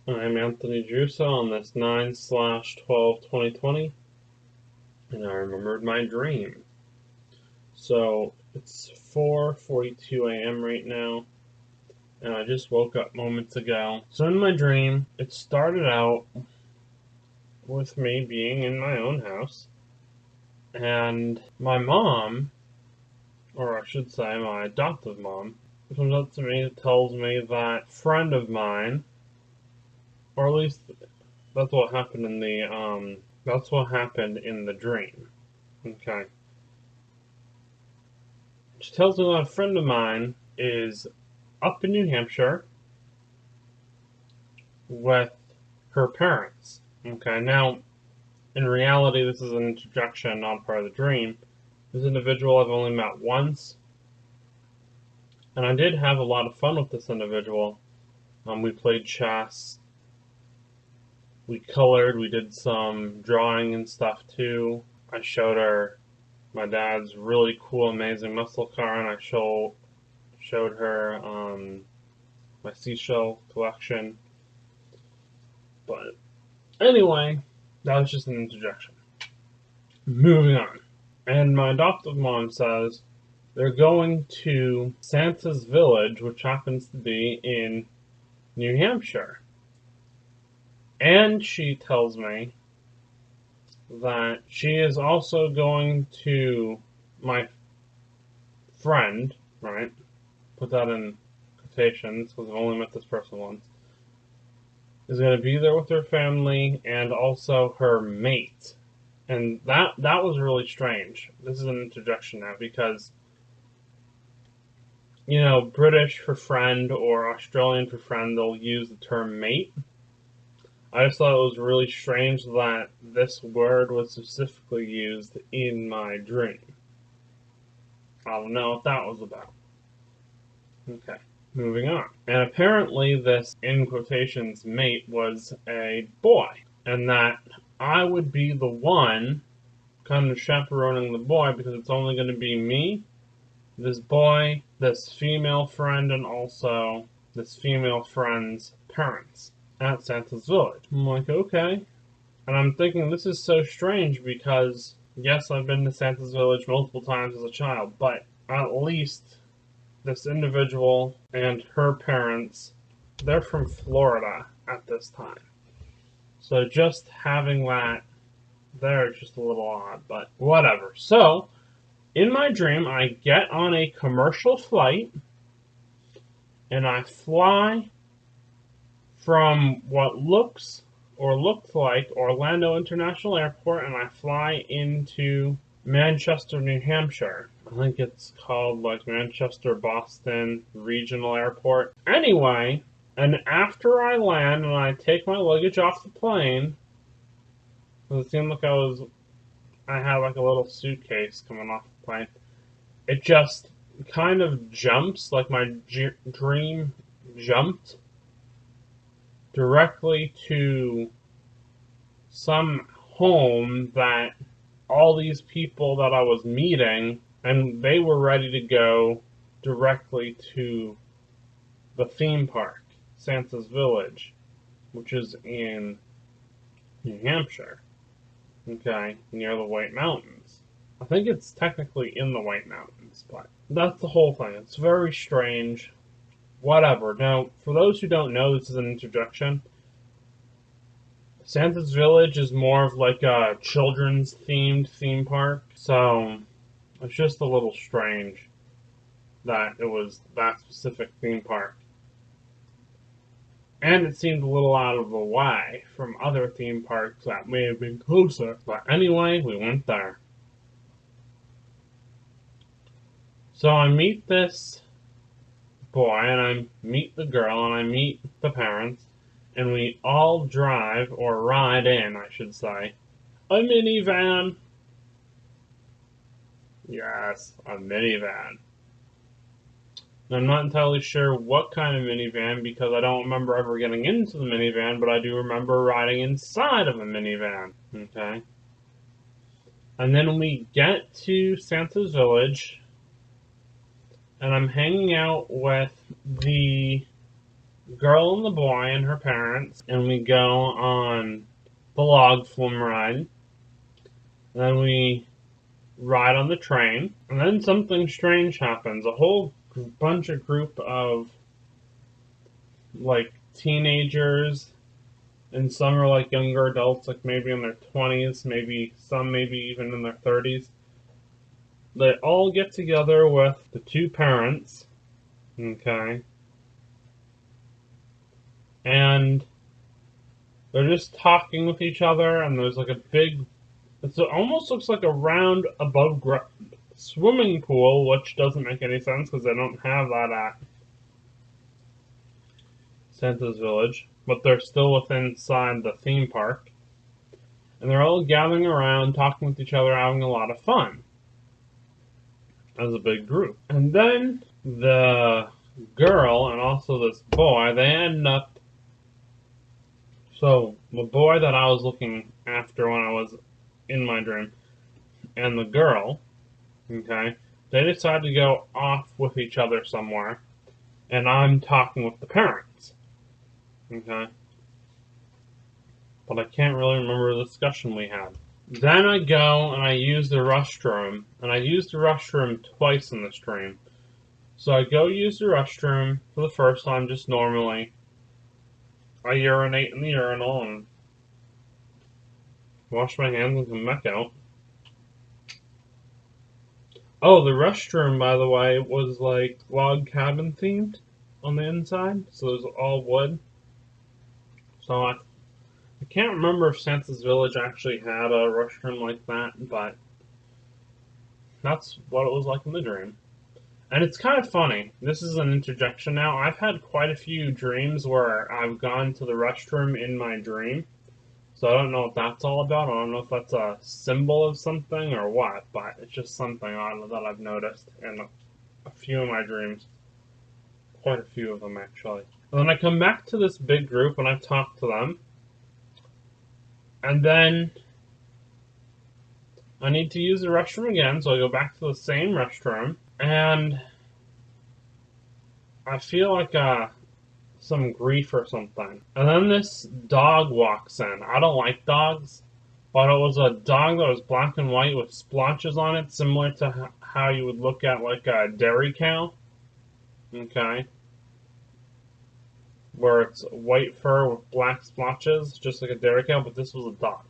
I'm Anthony Giarrusso on this 9/12/2020, and I remembered my dream. So it's 4:42 a.m. right now, and I just woke up moments ago. So in my dream, it started out with me being in my own house, and my mom, or I should say my adoptive mom, comes up to me and tells me that a friend of mine, or at least that's what happened in the dream. Okay. She tells me that a friend of mine is up in New Hampshire with her parents. Okay, now in reality, this is an interjection, not part of the dream. This individual I've only met once, and I did have a lot of fun with this individual. We played chess, we colored, we did some drawing and stuff too. I showed her my dad's really cool, amazing muscle car, and I showed her my seashell collection. But anyway, that was just an interjection. Moving on. And my adoptive mom says they're going to Santa's Village, which happens to be in New Hampshire. And she tells me that she is also going to my friend, right? Put that in quotations because I've only met this person once. Is going to be there with her family and also her mate. And that was really strange. This is an interjection now because, British for friend or Australian for friend, they'll use the term mate. I just thought it was really strange that this word was specifically used in my dream. I don't know what that was about. Okay, moving on. And apparently this, in quotations, mate was a boy. And that I would be the one kind of chaperoning the boy because it's only going to be me, this boy, this female friend, and also this female friend's parents at Santa's Village. I'm like, okay. And I'm thinking this is so strange because, yes, I've been to Santa's Village multiple times as a child, but at least this individual and her parents, they're from Florida at this time. So just having that there is just a little odd, but whatever. So, in my dream, I get on a commercial flight and I fly from what looks or looked like Orlando International Airport, and I fly into Manchester, New Hampshire. I think it's called like Manchester Boston Regional Airport. Anyway, and after I land and I take my luggage off the plane, because it seemed like I had like a little suitcase coming off the plane, it just kind of jumps, like my dream jumped directly to some home that all these people that I was meeting, and they were ready to go directly to the theme park, Santa's Village, which is in New Hampshire, okay, near the White Mountains. I think it's technically in the White Mountains, but that's the whole thing. It's very strange. Whatever. Now, for those who don't know, this is an interjection. Santa's Village is more of like a children's themed theme park, so it's just a little strange that it was that specific theme park. And it seemed a little out of the way from other theme parks that may have been closer. But anyway, we went there. So I meet this boy, and I meet the girl, and I meet the parents, and we all drive, or ride in, I should say, a minivan. Yes, a minivan. I'm not entirely sure what kind of minivan because I don't remember ever getting into the minivan, but I do remember riding inside of a minivan. Okay. And then we get to Santa's Village, and I'm hanging out with the girl and the boy and her parents, and we go on the log flume ride. And then we ride on the train, and then something strange happens. A whole bunch of group of like teenagers, and some are like younger adults, like maybe in their 20s, maybe some maybe even in their 30s. They all get together with the two parents, okay, and they're just talking with each other, and there's like a big, it almost looks like a round above ground swimming pool, which doesn't make any sense because they don't have that at Santa's Village, but they're still within inside the theme park. And they're all gathering around, talking with each other, having a lot of fun as a big group. And then the girl and also this boy, they end up. So the boy that I was looking after when I was in my dream, and the girl, okay, they decide to go off with each other somewhere, and I'm talking with the parents, okay. But I can't really remember the discussion we had. Then I go and I use the restroom, and I used the restroom twice in the stream. So I go use the restroom for the first time just normally. I urinate in the urinal and wash my hands and come back out. Oh, the restroom, by the way, was like log cabin themed on the inside, so it was all wood. So I can't remember if Santa's Village actually had a restroom like that, but that's what it was like in the dream. And it's kind of funny. This is an interjection now. I've had quite a few dreams where I've gone to the restroom in my dream. So I don't know what that's all about. I don't know if that's a symbol of something or what, but it's just something that I've noticed in a few of my dreams. Quite a few of them, actually. And then I come back to this big group and I talk to them. And then I need to use the restroom again, so I go back to the same restroom. And I feel like some grief or something. And then this dog walks in. I don't like dogs, but it was a dog that was black and white with splotches on it, similar to how you would look at like a dairy cow. Okay. Where it's white fur with black splotches, just like a dairy cow, but this was a dog.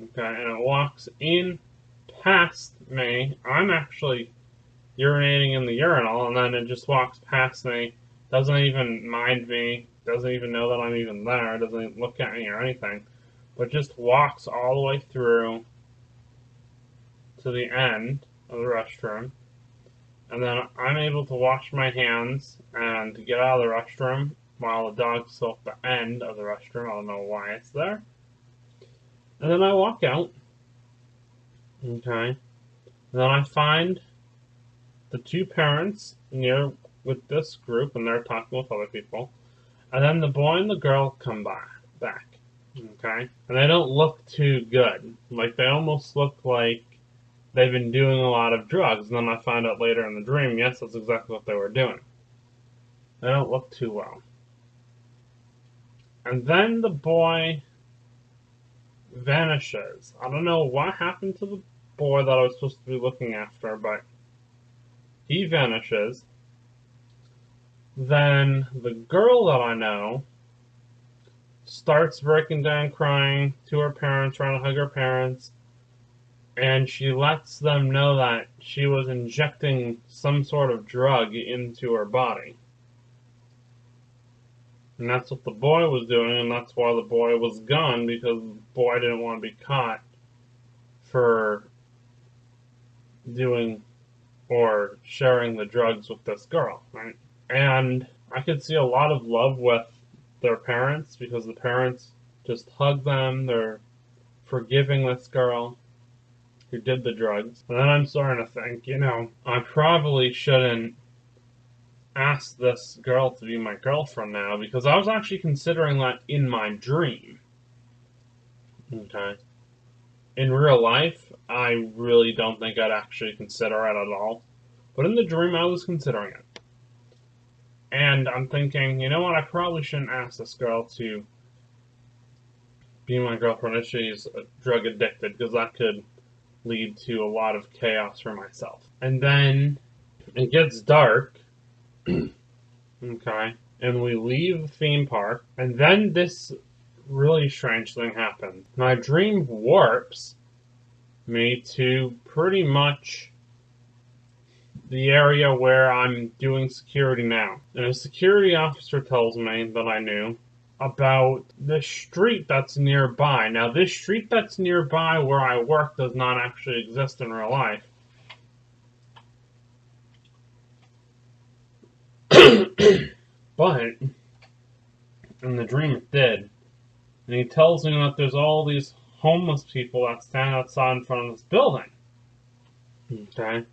Okay, and it walks in past me. I'm actually urinating in the urinal, and then it just walks past me, doesn't even mind me, doesn't even know that I'm even there, doesn't look at me or anything, but just walks all the way through to the end of the restroom, and then I'm able to wash my hands and to get out of the restroom while the dog's still at the end of the restroom. I don't know why it's there. And then I walk out. Okay. And then I find the two parents near with this group, and they're talking with other people. And then the boy and the girl come back. Okay? And they don't look too good. Like, they almost look like they've been doing a lot of drugs. And then I find out later in the dream, yes, that's exactly what they were doing. They don't look too well. And then the boy vanishes. I don't know what happened to the boy that I was supposed to be looking after, but he vanishes. Then the girl that I know starts breaking down crying to her parents, trying to hug her parents, and she lets them know that she was injecting some sort of drug into her body. And that's what the boy was doing, and that's why the boy was gone, because the boy didn't want to be caught for doing or sharing the drugs with this girl, right? And I could see a lot of love with their parents, because the parents just hug them, they're forgiving this girl who did the drugs. And then I'm starting to think, I probably shouldn't ask this girl to be my girlfriend now, because I was actually considering that in my dream. Okay. In real life, I really don't think I'd actually consider it at all. But in the dream, I was considering it. And I'm thinking, you know what, I probably shouldn't ask this girl to be my girlfriend if she's drug addicted, because that could lead to a lot of chaos for myself. And then it gets dark, okay, and we leave the theme park, and then this really strange thing happens. My dream warps me to pretty much the area where I'm doing security now. And a security officer tells me that I knew about the street that's nearby. Now, this street that's nearby where I work does not actually exist in real life. But in the dream it did. And he tells me that there's all these homeless people that stand outside in front of this building. Okay?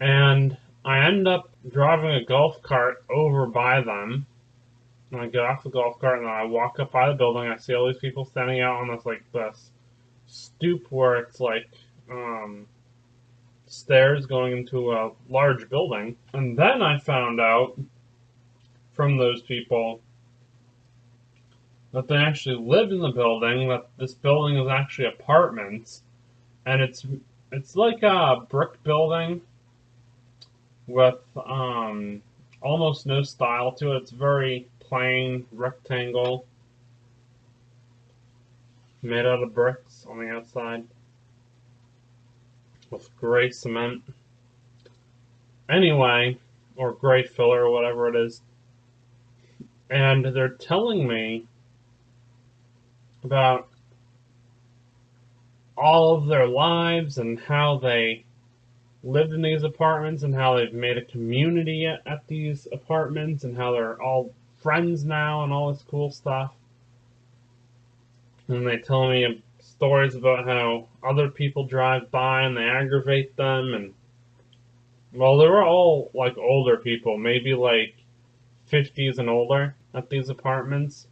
And I end up driving a golf cart over by them. And I get off the golf cart and then I walk up by the building. I see all these people standing out on this stoop where it's stairs going into a large building. And then I found out from those people that they actually lived in the building, that this building is actually apartments, and it's like a brick building with almost no style to it. It's very plain rectangle made out of bricks on the outside with gray cement. Anyway, or gray filler or whatever it is. And they're telling me about all of their lives and how they lived in these apartments and how they've made a community at these apartments and how they're all friends now and all this cool stuff. And they tell me stories about how other people drive by and they aggravate them. And well, they were all like older people, maybe like 50s and older at these apartments.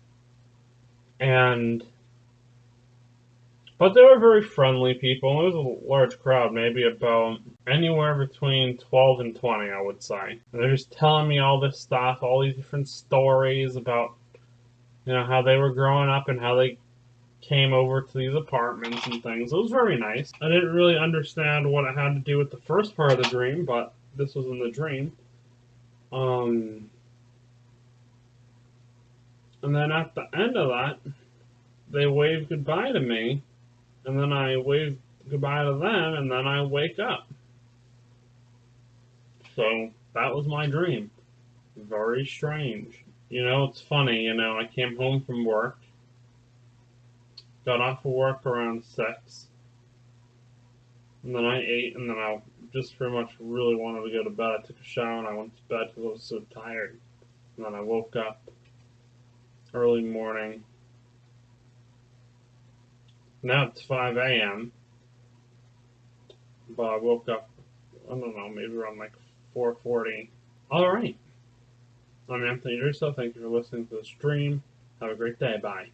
But they were very friendly people. It was a large crowd, maybe about anywhere between 12 and 20, I would say. And they're just telling me all this stuff, all these different stories about, how they were growing up and how they came over to these apartments and things. It was very nice. I didn't really understand what it had to do with the first part of the dream, but this was in the dream. And then at the end of that, they waved goodbye to me. And then I wave goodbye to them, and then I wake up. So that was my dream. Very strange. It's funny, I came home from work, got off of work around 6, and then I ate, and then I just pretty much really wanted to go to bed. I took a shower, and I went to bed because I was so tired. And then I woke up early morning. Now it's 5 a.m., but I woke up, I don't know, maybe around like 4:40. Alright, I'm Anthony Giarrusso. Thank you for listening to the stream. Have a great day. Bye.